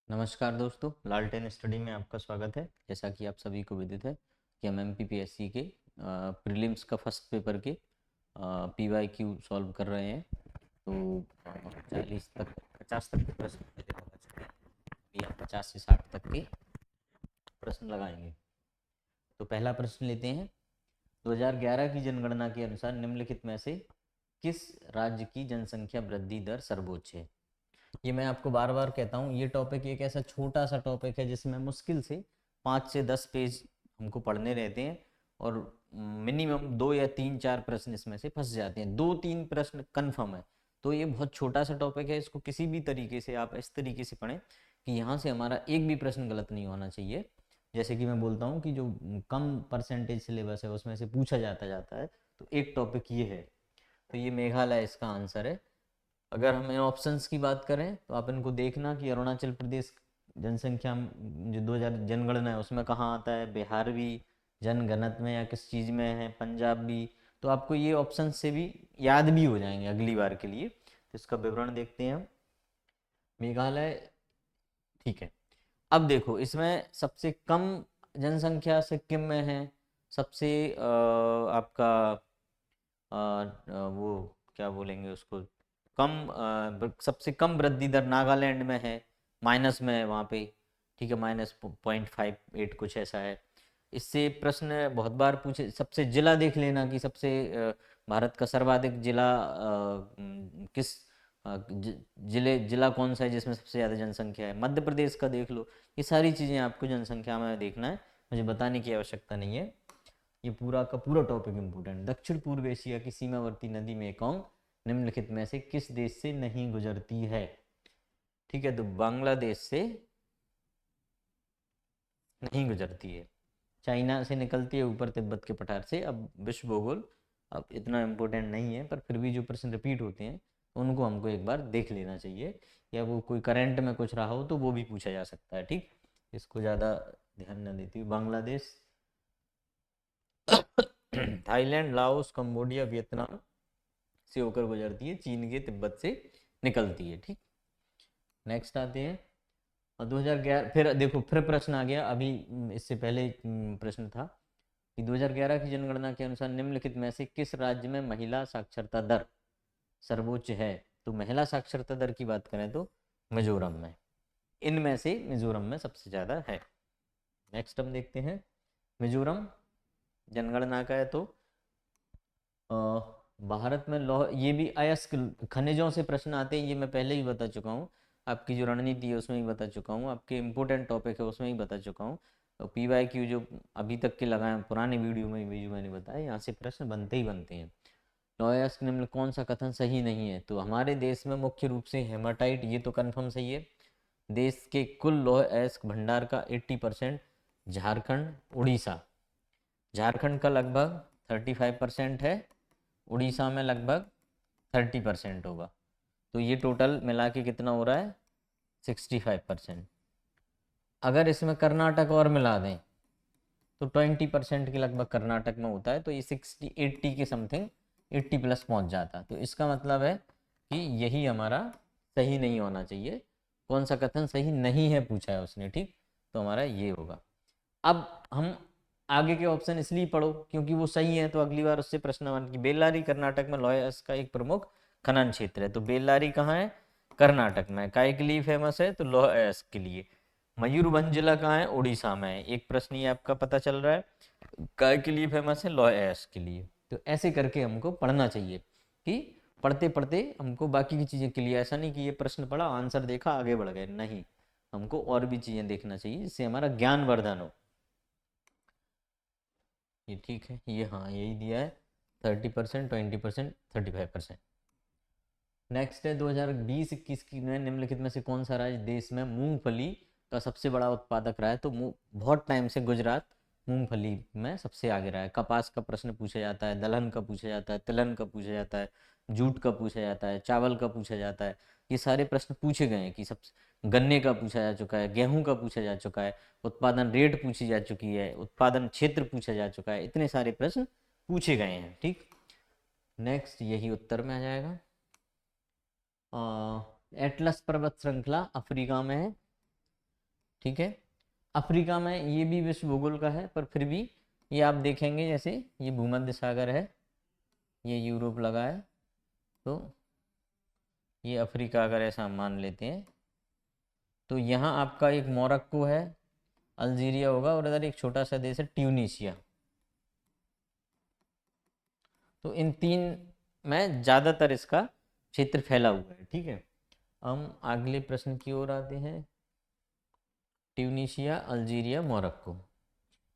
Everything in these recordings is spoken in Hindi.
नमस्कार दोस्तों, लालटेन स्टडी में आपका स्वागत है। जैसा कि आप सभी को विदित है कि हम MPPSC के प्रीलिम्स का फर्स्ट पेपर के PYQ सॉल्व कर रहे हैं। तो 50 तक के प्रश्न पहले हो चुके हैं। अभी हम 50 से 60 तक के प्रश्न लगाएंगे। तो पहला प्रश्न लेते हैं। 2011 की जनगणना के अनुसार निम्नलिखित में से किस राज्य की जनसंख्या वृद्धि दर सर्वोच्च है? ये मैं आपको बार बार कहता हूँ, ये टॉपिक एक ऐसा छोटा सा टॉपिक है जिसमें मुश्किल से 5 से 10 पेज हमको पढ़ने रहते हैं और मिनिमम 2 या 3 4 प्रश्न इसमें से फंस जाते हैं। 2 3 प्रश्न कन्फर्म है। तो ये बहुत छोटा सा टॉपिक है, इसको किसी भी तरीके से आप इस तरीके से पढ़ें कि यहाँ से हमारा एक भी प्रश्न गलत नहीं होना चाहिए। जैसे कि मैं बोलता हूँ कि जो कम परसेंटेज सिलेबस है उसमें से पूछा जाता है, तो एक टॉपिक ये है। तो ये मेघालय इसका आंसर है। अगर हम इन ऑप्शंस की बात करें तो आप इनको देखना कि अरुणाचल प्रदेश जनसंख्या जो 2000 जनगणना है उसमें कहाँ आता है, बिहार भी जनगणना में या किस चीज़ में है, पंजाब भी। तो आपको ये ऑप्शन से भी याद भी हो जाएंगे अगली बार के लिए। तो इसका विवरण देखते हैं हम। मेघालय, ठीक है। अब देखो, इसमें सबसे कम जनसंख्या सिक्किम में है। सबसे आपका वो क्या बोलेंगे उसको, सबसे कम वृद्धि दर नागालैंड में है, माइनस में है वहाँ पे। ठीक है, -0.58 कुछ ऐसा है। इससे प्रश्न बहुत बार पूछे। सबसे जिला देख लेना कि सबसे भारत का सर्वाधिक जिला किस जिला कौन सा है जिसमें सबसे ज़्यादा जनसंख्या है। मध्य प्रदेश का देख लो। ये सारी चीज़ें आपको जनसंख्या में देखना है, मुझे बताने की आवश्यकता नहीं है। ये पूरा का पूरा टॉपिक इम्पोर्टेंट। दक्षिण पूर्व एशिया की सीमावर्ती नदी मेकोंग निम्नलिखित में से किस देश से नहीं गुजरती है? ठीक है, तो बांग्लादेश से नहीं गुजरती है, चाइना से निकलती है, ऊपर तिब्बत के पठार से। अब विश्व भूगोल अब इतना इम्पोर्टेंट नहीं है, पर फिर भी जो प्रश्न रिपीट होते हैं उनको हमको एक बार देख लेना चाहिए, या वो कोई करंट में कुछ रहा हो तो वो भी पूछा जा सकता है। ठीक, इसको ज़्यादा ध्यान न देती हुई Bangladesh Thailand, Laos, Cambodia, Vietnam से होकर गुजरती है, चीन के तिब्बत से निकलती है। ठीक, नेक्स्ट आते हैं। और 2011 फिर देखो, फिर प्रश्न आ गया अभी। इससे पहले प्रश्न था कि 2011 की जनगणना के अनुसार निम्नलिखित में से किस राज्य में महिला साक्षरता दर सर्वोच्च है? तो महिला साक्षरता दर की बात करें तो मिजोरम में। इनमें से मिजोरम में सबसे ज़्यादा है। नेक्स्ट हम देखते हैं। मिजोरम जनगणना का है तो भारत में लौह, ये भी अयस्क खनिजों से प्रश्न आते हैं, ये मैं पहले ही बता चुका हूँ। आपकी जो रणनीति है उसमें भी बता चुका हूँ, आपके इम्पोर्टेंट टॉपिक है उसमें भी बता चुका हूँ। तो PYQ जो अभी तक के लगाए पुराने वीडियो में भी जो मैंने बताया, यहाँ से प्रश्न बनते ही बनते हैं। लौह अयस्क निम्न कौन सा कथन सही नहीं है? तो हमारे देश में मुख्य रूप से हेमाटाइट, ये तो कन्फर्म सही है। देश के कुल लौह अयस्क भंडार का 80% झारखंड, उड़ीसा। झारखंड का लगभग 35% है, उड़ीसा में लगभग 30% होगा। तो ये टोटल मिला के कितना हो रहा है? 65%। अगर इसमें कर्नाटक और मिला दें तो 20% के लगभग कर्नाटक में होता है, तो ये 60 80 के समथिंग 80+ पहुंच जाता। तो इसका मतलब है कि यही हमारा सही नहीं होना चाहिए। कौन सा कथन सही नहीं है पूछा है उसने। ठीक, तो हमारा ये होगा। अब हम आगे के ऑप्शन इसलिए पढ़ो क्योंकि वो सही है, तो अगली बार उससे प्रश्न बन कि बेल्लारी कर्नाटक में लौह अयस्क का एक प्रमुख खनन क्षेत्र है। तो बेल्लारी कहाँ है? कर्नाटक में। काय के लिए फेमस है? तो लौह अयस्क के लिए। मयूरभंज जिला कहाँ है? उड़ीसा में है। एक प्रश्न ये आपका पता चल रहा है, काय के लिए फेमस है? लौह अयस्क के लिए। तो ऐसे करके हमको पढ़ना चाहिए कि पढ़ते पढ़ते हमको बाकी की चीज़ें क्लियर। ऐसा नहीं कि ये प्रश्न पढ़ा, आंसर देखा, आगे बढ़ गए, नहीं। हमको और भी चीज़ें देखना चाहिए जिससे हमारा ज्ञान वर्धन हो। ये ठीक है, ये हाँ यही दिया है, 30%, 20%, 35%। नेक्स्ट है 2020-21 की में निम्नलिखित में से कौन सा राज्य देश में मूंगफली का सबसे बड़ा उत्पादक रहा है? तो बहुत टाइम से गुजरात मूंगफली में सबसे आगे रहा है। कपास का प्रश्न पूछा जाता है, दलहन का पूछा जाता है, तिलहन का पूछा जाता है, जूट का पूछा जाता है, चावल का पूछा जाता है। ये सारे प्रश्न पूछे गए हैं कि सब। गन्ने का पूछा जा चुका है, गेहूं का पूछा जा चुका है, उत्पादन रेट पूछी जा चुकी है, उत्पादन क्षेत्र पूछा जा चुका है। इतने सारे प्रश्न पूछे गए हैं। ठीक, नेक्स्ट यही उत्तर में आ जाएगा। एटलस पर्वत श्रृंखला अफ्रीका में है। ठीक है। अफ्रीका में ये भी विश्व भूगोल का है, पर फिर भी ये आप देखेंगे जैसे ये भूमध्य सागर है, ये यूरोप लगा है, तो ये अफ्रीका अगर ऐसा मान लेते हैं तो यहाँ आपका एक मोरक्को है, अल्जीरिया होगा, और इधर एक छोटा सा देश है ट्यूनीशिया। तो इन तीन में ज़्यादातर इसका क्षेत्र फैला हुआ है। ठीक है, हम अगले प्रश्न की ओर आते हैं। Tunisia, Algeria, Morocco.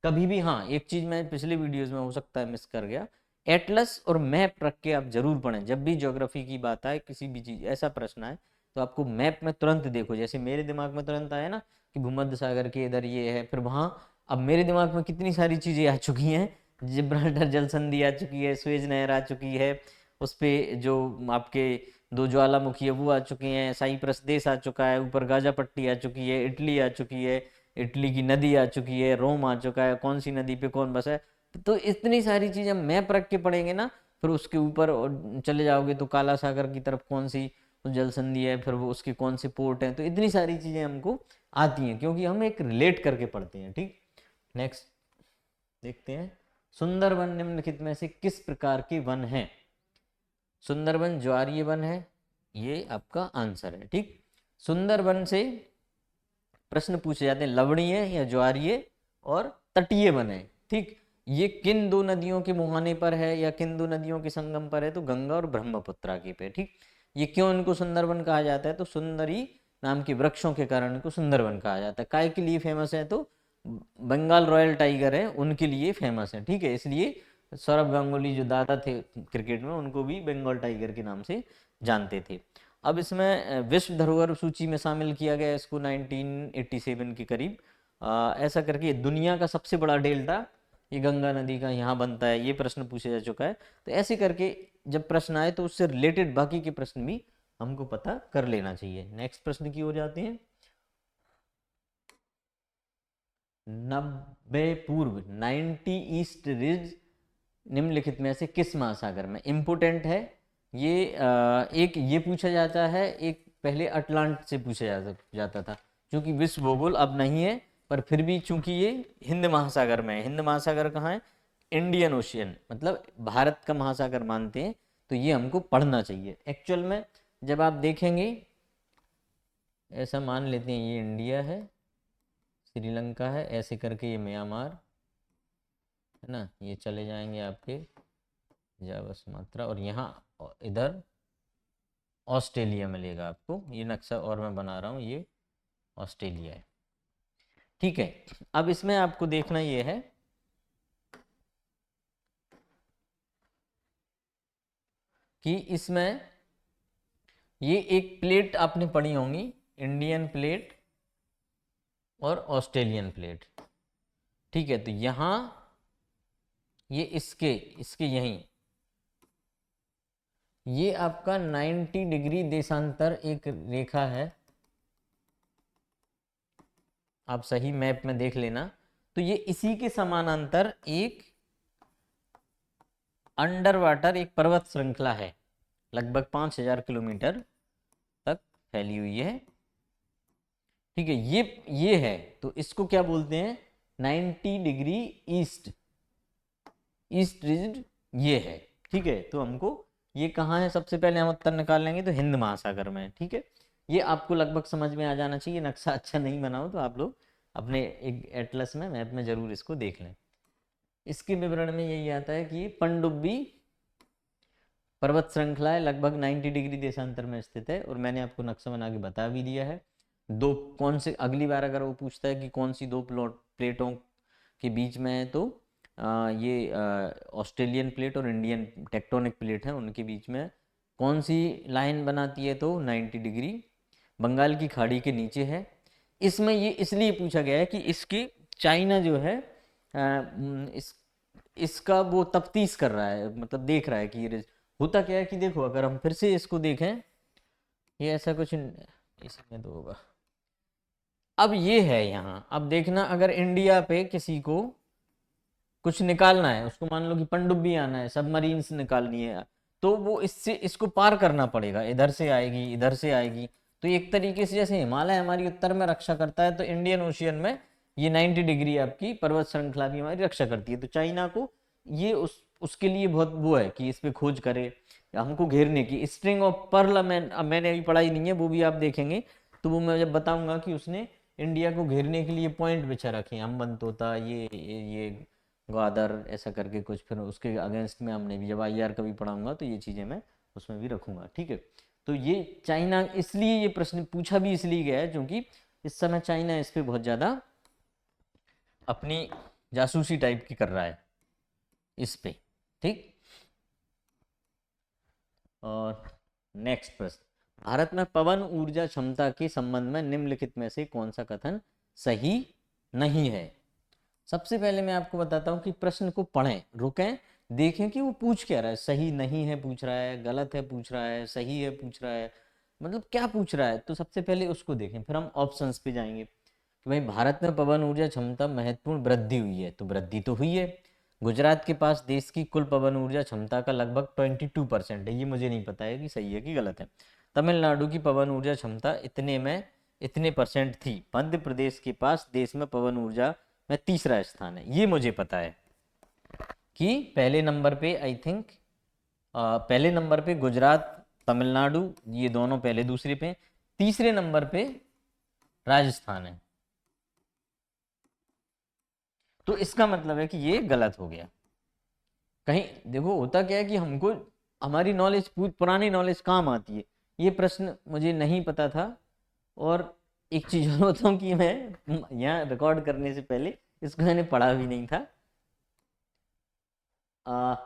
कभी भी, हाँ एक चीज़ मैं पिछले वीडियोस में हो सकता है मिस कर गया, एटलस और मैप रख के आप जरूर पढ़ें। जब भी ज्योग्राफी की बात आए, किसी भी चीज़ ऐसा प्रश्न आए, तो आपको मैप में तुरंत देखो। जैसे मेरे दिमाग में तुरंत आया ना कि भूमध्य सागर के इधर ये है, फिर वहाँ अब मेरे दिमाग में कितनी सारी चीज़ें आ चुकी हैं। जिब्राल्टर जल संधि आ चुकी है, स्वेज नहर आ चुकी है, उस पर जो आपके दो ज्वालामुखी है वो आ चुकी हैं, साइप्रस देश आ चुका है, ऊपर गाजा पट्टी आ चुकी है, इटली आ चुकी है, इटली की नदी आ चुकी है, रोम आ चुका है, कौन सी नदी पे कौन बसा है। तो इतनी सारी चीज़ें मैप रख के पढ़ेंगे ना, फिर उसके ऊपर चले जाओगे तो काला सागर की तरफ कौन सी जल संधि है, फिर वो उसके कौन से पोर्ट हैं, तो इतनी सारी चीज़ें हमको आती हैं क्योंकि हम एक रिलेट करके पढ़ते हैं। ठीक, नेक्स्ट देखते हैं। सुंदरबन निम्नलिखित में से किस प्रकार के वन हैं? सुंदरबन ज्वारीय वन है, ये आपका आंसर है। ठीक, सुंदरबन से प्रश्न पूछे जाते हैं लवणीय या ज्वारीय और तटीय वन है। ठीक, ये किन दो नदियों के मुहाने पर है या किन दो नदियों के संगम पर है? तो गंगा और ब्रह्मपुत्रा के पे। ठीक, ये क्यों इनको सुंदरबन कहा जाता है? तो सुंदरी नाम के वृक्षों के कारण इनको सुंदरबन कहा जाता है। काय के लिए फेमस है? तो बंगाल रॉयल टाइगर है उनके लिए फेमस है। ठीक है, इसलिए सौरभ गांगुली जो दादा थे क्रिकेट में, उनको भी बंगाल टाइगर के नाम से जानते थे। अब इसमें विश्व धरोहर सूची में शामिल किया गया इसको 1987 के करीब। ऐसा करके दुनिया का सबसे बड़ा डेल्टा ये गंगा नदी का यहाँ बनता है, ये प्रश्न पूछा जा चुका है। तो ऐसे करके जब प्रश्न आए तो उससे रिलेटेड बाकी के प्रश्न भी हमको पता कर लेना चाहिए। नेक्स्ट प्रश्न की ओर जाते हैं। 90 पूर्व 90 ईस्ट रिज निम्नलिखित में से किस महासागर में? इम्पोर्टेंट है ये। एक ये पूछा जाता है, एक पहले अटलांट से पूछा जाता था, क्योंकि विश्व भूगोल अब नहीं है, पर फिर भी चूंकि ये हिंद महासागर में है। हिंद महासागर कहाँ है? इंडियन ओशियन, मतलब भारत का महासागर मानते हैं, तो ये हमको पढ़ना चाहिए। एक्चुअल में जब आप देखेंगे, ऐसा मान लेते हैं ये इंडिया है, श्रीलंका है, ऐसे करके ये म्यांमार है ना, ये चले जाएंगे आपके जावा सुमात्रा, और यहाँ इधर ऑस्ट्रेलिया मिलेगा आपको। ये नक्शा और मैं बना रहा हूँ, ये ऑस्ट्रेलिया है। ठीक है, अब इसमें आपको देखना ये है कि इसमें ये एक प्लेट आपने पढ़ी होंगी, इंडियन प्लेट और ऑस्ट्रेलियन प्लेट। ठीक है, तो यहाँ ये इसके इसके यहीं ये आपका 90 डिग्री देशांतर एक रेखा है, आप सही मैप में देख लेना। तो ये इसी के समानांतर एक अंडर वाटर एक पर्वत श्रृंखला है, लगभग 5000 किलोमीटर तक फैली हुई है। ठीक है, ये है, तो इसको क्या बोलते हैं? 90 डिग्री ईस्ट ईस्ट रिज्ड ये है। ठीक है, तो हमको ये कहाँ है? सबसे पहले हम उत्तर निकाल लेंगे तो हिंद महासागर में है। ठीक है, ये आपको लगभग समझ में आ जाना चाहिए। नक्शा अच्छा नहीं बनाओ तो आप लोग अपने एक एटलस में, मैप में जरूर इसको देख लें। इसके विवरण में यही आता है कि पनडुब्बी पर्वत श्रृंखला है, लगभग 90 डिग्री देशांतर में स्थित है, और मैंने आपको नक्शा बना के बता भी दिया है। दो कौन से, अगली बार अगर वो पूछता है कि कौन सी दो प्लेटों के बीच में है, तो ये ऑस्ट्रेलियन प्लेट और इंडियन टेक्टोनिक प्लेट है, उनके बीच में कौन सी लाइन बनाती है? तो 90 डिग्री बंगाल की खाड़ी के नीचे है। इसमें ये इसलिए पूछा गया है कि इसकी चाइना जो है इसका वो तफ्तीश कर रहा है, मतलब देख रहा है कि ये होता क्या है। कि देखो, अगर हम फिर से इसको देखें, ये ऐसा कुछ इसमें तो होगा। अब ये है यहाँ, अब देखना, अगर इंडिया पे किसी को कुछ निकालना है, उसको मान लो कि पनडुब्बी आना है, सबमरीन से निकालनी है, तो वो इससे इसको पार करना पड़ेगा, इधर से आएगी, इधर से आएगी, तो एक तरीके से जैसे हिमालय हमारी उत्तर में रक्षा करता है, तो इंडियन ओशियन में ये 90 डिग्री आपकी पर्वत श्रृंखला भी हमारी रक्षा करती है। तो चाइना को ये उसके लिए बहुत वो है कि इस पे खोज करे, हमको घेरने की। स्ट्रिंग ऑफ पर्ल मैंने अभी पढ़ाई नहीं है, वो भी आप देखेंगे तो वो मैं जब बताऊंगा कि उसने इंडिया को घेरने के लिए पॉइंट बिछा रखे हैं, अम्बन तोता, ये ग्वादर, ऐसा करके कुछ। फिर उसके अगेंस्ट में हमने भी जब IR का भी पढ़ाऊंगा तो ये चीज़ें मैं उसमें भी रखूंगा, ठीक है। तो ये चाइना, इसलिए ये प्रश्न पूछा भी इसलिए गया है क्योंकि इस समय चाइना इस पे बहुत ज़्यादा अपनी जासूसी टाइप की कर रहा है इस पे, ठीक। और नेक्स्ट प्रश्न, भारत में पवन ऊर्जा क्षमता के संबंध में निम्नलिखित में से कौन सा कथन सही नहीं है। सबसे पहले मैं आपको बताता हूं कि प्रश्न को पढ़ें, रुकें, देखें कि वो पूछ क्या रहा है। सही नहीं है पूछ रहा है, गलत है पूछ रहा है, सही है पूछ रहा है, मतलब क्या पूछ रहा है। तो सबसे पहले उसको देखें, फिर हम ऑप्शंस पे जाएंगे कि भाई भारत में पवन ऊर्जा क्षमता महत्वपूर्ण वृद्धि हुई है, तो वृद्धि तो हुई है। गुजरात के पास देश की कुल पवन ऊर्जा क्षमता का लगभग 22% है, ये मुझे नहीं पता है कि सही है कि गलत है। तमिलनाडु की पवन ऊर्जा क्षमता इतने में इतने परसेंट थी। मध्य प्रदेश के पास देश में पवन ऊर्जा में तीसरा स्थान है, ये मुझे पता है कि पहले नंबर पे आई थिंक पहले नंबर पे गुजरात, तमिलनाडु, ये दोनों पहले दूसरे पे, तीसरे नंबर पे राजस्थान है। तो इसका मतलब है कि ये गलत हो गया। कहीं देखो होता क्या है कि हमको हमारी नॉलेज, पुरानी नॉलेज काम आती है। ये प्रश्न मुझे नहीं पता था। और एक चीज और बताऊं कि मैं यहाँ रिकॉर्ड करने से पहले इसको मैंने पढ़ा भी नहीं था।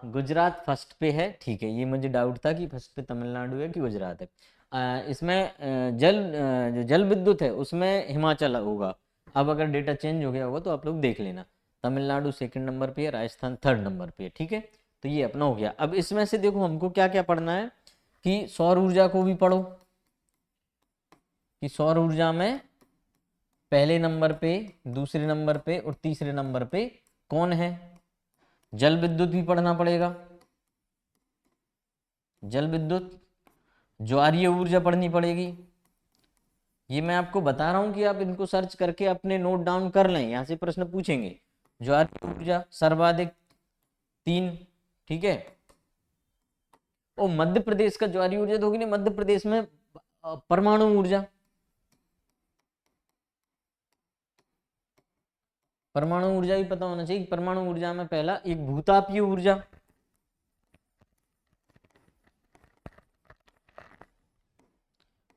गुजरात फर्स्ट पे है, ठीक है, ये मुझे डाउट था कि फर्स्ट पे तमिलनाडु है कि गुजरात है। इसमें जो जल विद्युत है उसमें हिमाचल होगा। अब अगर डेटा चेंज हो गया होगा तो आप लोग देख लेना। तमिलनाडु सेकंड नंबर पे है, राजस्थान थर्ड नंबर पे है, ठीक है। तो ये अपना हो गया। अब इसमें से देखो हमको क्या क्या पढ़ना है कि सौर ऊर्जा को भी पढ़ो कि सौर ऊर्जा में पहले नंबर पे, दूसरे नंबर पे और तीसरे नंबर पे कौन है। जल विद्युत भी पढ़ना पड़ेगा, जल विद्युत, ज्वारीय ऊर्जा पढ़नी पड़ेगी। ये मैं आपको बता रहा हूं कि आप इनको सर्च करके अपने नोट डाउन कर लें, यहां से प्रश्न पूछेंगे। ज्वारीय ऊर्जा सर्वाधिक 3, ठीक है। और मध्य प्रदेश का ज्वारीय ऊर्जा तो होगी नहीं, मध्य प्रदेश में परमाणु ऊर्जा, परमाणु ऊर्जा भी पता होना चाहिए। परमाणु ऊर्जा में पहला एक भूतापीय ऊर्जा,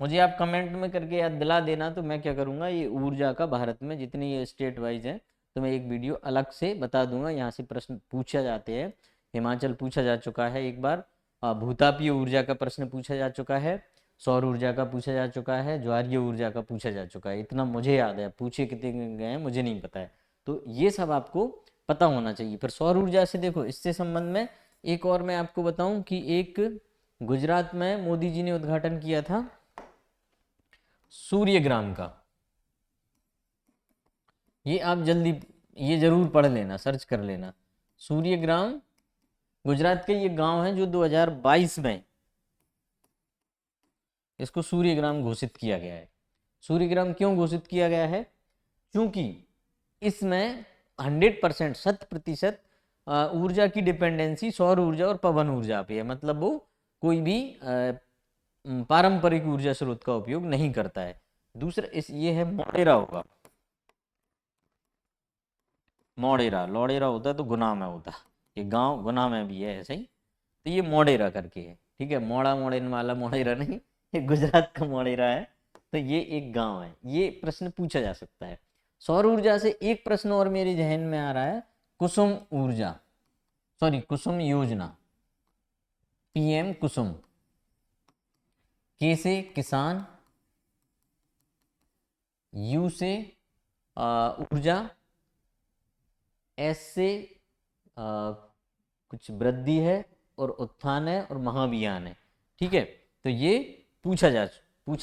मुझे आप कमेंट में करके याद दिला देना, तो मैं क्या करूंगा, ये ऊर्जा का भारत में जितनी ये स्टेट वाइज है तो मैं एक वीडियो अलग से बता दूंगा। यहाँ से प्रश्न पूछा जाते हैं। हिमाचल पूछा जा चुका है एक बार, भूतापीय ऊर्जा का प्रश्न पूछा जा चुका है, सौर ऊर्जा का पूछा जा चुका है, ज्वारीय ऊर्जा का पूछा जा चुका है, इतना मुझे याद है। पूछे कितने गए हैं मुझे नहीं पता है, तो ये सब आपको पता होना चाहिए। फिर सौर ऊर्जा से देखो, इससे संबंध में एक और मैं आपको बताऊं कि एक गुजरात में मोदी जी ने उद्घाटन किया था सूर्यग्राम का। ये आप जल्दी ये जरूर पढ़ लेना, सर्च कर लेना। सूर्यग्राम गुजरात के ये गांव है जो 2022 में इसको सूर्यग्राम घोषित किया गया है। सूर्यग्राम क्यों घोषित किया गया है? क्योंकि इसमें 100% 100% ऊर्जा की डिपेंडेंसी सौर ऊर्जा और पवन ऊर्जा पे है। मतलब वो कोई भी पारंपरिक ऊर्जा स्रोत का उपयोग नहीं करता है। दूसरा ये है मोडेरा होगा, मोडेरा, लौडेरा होता है तो गुना में होता है, ये गांव गुना में भी है ऐसे ही। तो ये मोडेरा करके है, ठीक है, मोड़ा मोड़े वाला मोडेरा नहीं, ये गुजरात का मोडेरा है। तो ये एक गांव है। ये प्रश्न पूछा जा सकता है। सौर ऊर्जा से एक प्रश्न और मेरे जहन में आ रहा है, कुसुम ऊर्जा, सॉरी कुसुम योजना, PM कुसुम, के से किसान, यू से ऊर्जा, एस से कुछ वृद्धि है और उत्थान है और महाभियान है, ठीक है। तो ये पूछा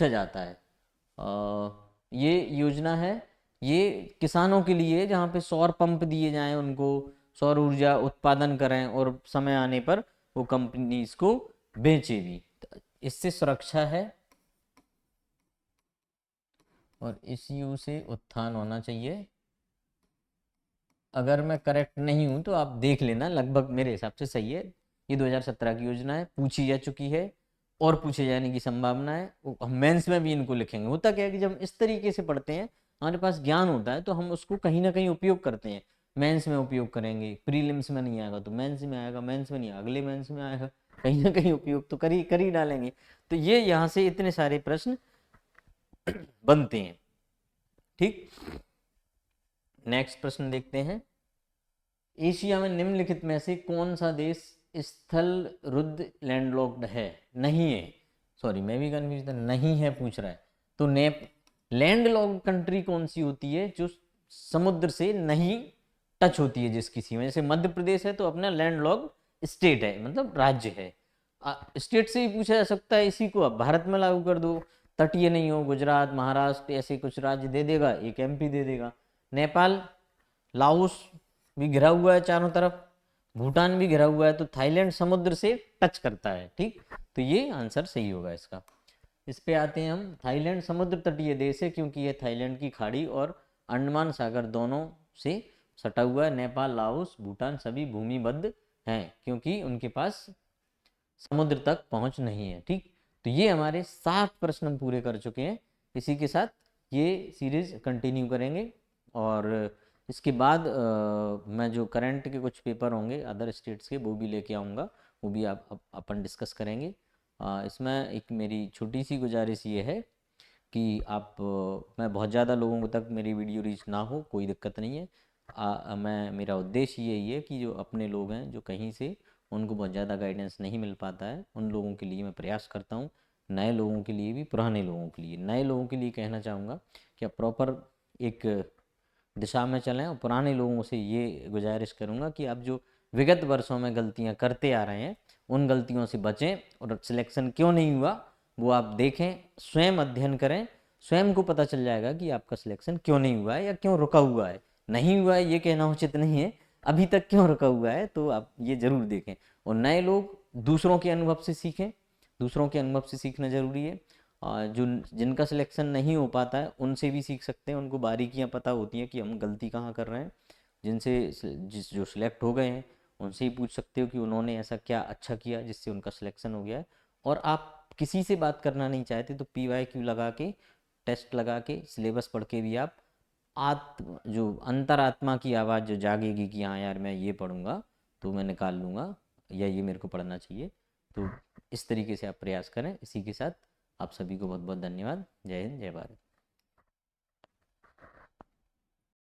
जाता है। ये योजना है, ये किसानों के लिए जहाँ पे सौर पंप दिए जाएं, उनको सौर ऊर्जा उत्पादन करें और समय आने पर वो कंपनीज को बेचे भी। इससे सुरक्षा है, और इस यू से उत्थान होना चाहिए। अगर मैं करेक्ट नहीं हूं तो आप देख लेना, लगभग मेरे हिसाब से सही है। ये 2017 की योजना है, पूछी जा चुकी है और पूछे जाने की संभावना है। हम मेंस में भी इनको लिखेंगे। होता क्या है कि जब हम इस तरीके से पढ़ते हैं, हमारे पास ज्ञान होता है, तो हम उसको कहीं ना कहीं उपयोग करते हैं। मेंस में उपयोग करेंगे, प्रीलिम्स में नहीं आएगा तो मेंस में आएगा, मेंस में नहीं आएगा अगले मेंस में आएगा, कहीं ना कहीं उपयोग तो कर ही डालेंगे। तो ये यहाँ से इतने सारे प्रश्न बनते हैं। ठीक, नेक्स्ट प्रश्न देखते हैं। एशिया में निम्नलिखित में से कौन सा देश स्थल रुद्ध लैंडलॉक्ड है, नहीं है, सॉरी मैं भी कंफ्यूज था, नहीं है पूछ रहा है। तो नेप लैंडलॉक्ड कंट्री कौन सी होती है, जो समुद्र से नहीं टच होती है जिसकी सीमा, जैसे मध्य प्रदेश है तो अपना लैंडलॉक्ड स्टेट है, मतलब राज्य है। स्टेट से ही पूछा जा सकता है, इसी को आप भारत में लागू कर दो, तटीय नहीं हो, गुजरात महाराष्ट्र ऐसे कुछ राज्य दे देगा, एक एमपी दे देगा। नेपाल, लाओस भी घिरा हुआ है चारों तरफ, भूटान भी घिरा हुआ है, तो थाईलैंड समुद्र से टच करता है। ठीक, तो ये आंसर सही होगा इसका। इस पे आते हैं हम। थाईलैंड समुद्र तटीय देश है क्योंकि यह थाईलैंड की खाड़ी और अंडमान सागर दोनों से सटा हुआ है। नेपाल, लाओस, भूटान सभी भूमिबद्ध हैं क्योंकि उनके पास समुद्र तक पहुंच नहीं है। ठीक, तो ये हमारे 7 प्रश्न हम पूरे कर चुके हैं। इसी के साथ ये सीरीज कंटिन्यू करेंगे और इसके बाद मैं जो करंट के कुछ पेपर होंगे अदर स्टेट्स के वो भी लेके आऊँगा, वो भी अपन डिस्कस करेंगे। इसमें एक मेरी छोटी सी गुजारिश ये है कि आप मैं बहुत ज़्यादा लोगों तक मेरी वीडियो रीच ना हो, कोई दिक्कत नहीं है। मैं मेरा उद्देश्य यही है कि जो अपने लोग हैं जो कहीं से उनको बहुत ज़्यादा गाइडेंस नहीं मिल पाता है, उन लोगों के लिए मैं प्रयास करता हूँ, नए लोगों के लिए भी, पुराने लोगों के लिए। नए लोगों के लिए कहना चाहूँगा कि आप प्रॉपर एक दिशा में चलें, और पुराने लोगों से ये गुजारिश करूँगा कि आप जो विगत वर्षों में गलतियाँ करते आ रहे हैं उन गलतियों से बचें, और सिलेक्शन क्यों नहीं हुआ वो आप देखें, स्वयं अध्ययन करें, स्वयं को पता चल जाएगा कि आपका सिलेक्शन क्यों नहीं हुआ है या क्यों रुका हुआ है। नहीं हुआ है ये कहना उचित नहीं है, अभी तक क्यों रुका हुआ है, तो आप ये जरूर देखें। और नए लोग दूसरों के अनुभव से सीखें, दूसरों के अनुभव से सीखना जरूरी है। जो जिनका सिलेक्शन नहीं हो पाता है उनसे भी सीख सकते हैं, उनको बारीकियां पता होती हैं कि हम गलती कहाँ कर रहे हैं। जिनसे जिस जो सिलेक्ट हो गए हैं उनसे ही पूछ सकते हो कि उन्होंने ऐसा क्या अच्छा किया जिससे उनका सिलेक्शन हो गया है। और आप किसी से बात करना नहीं चाहते तो PYQ लगा के, टेस्ट लगा के, सिलेबस पढ़ के भी आप जो अंतरात्मा की आवाज़ जो जागेगी कि हाँ यार मैं ये पढ़ूंगा तो मैं निकाल लूँगा, या ये मेरे को पढ़ना चाहिए, तो इस तरीके से आप प्रयास करें। इसी के साथ आप सभी को बहुत बहुत धन्यवाद। जय हिंद, जय भारत।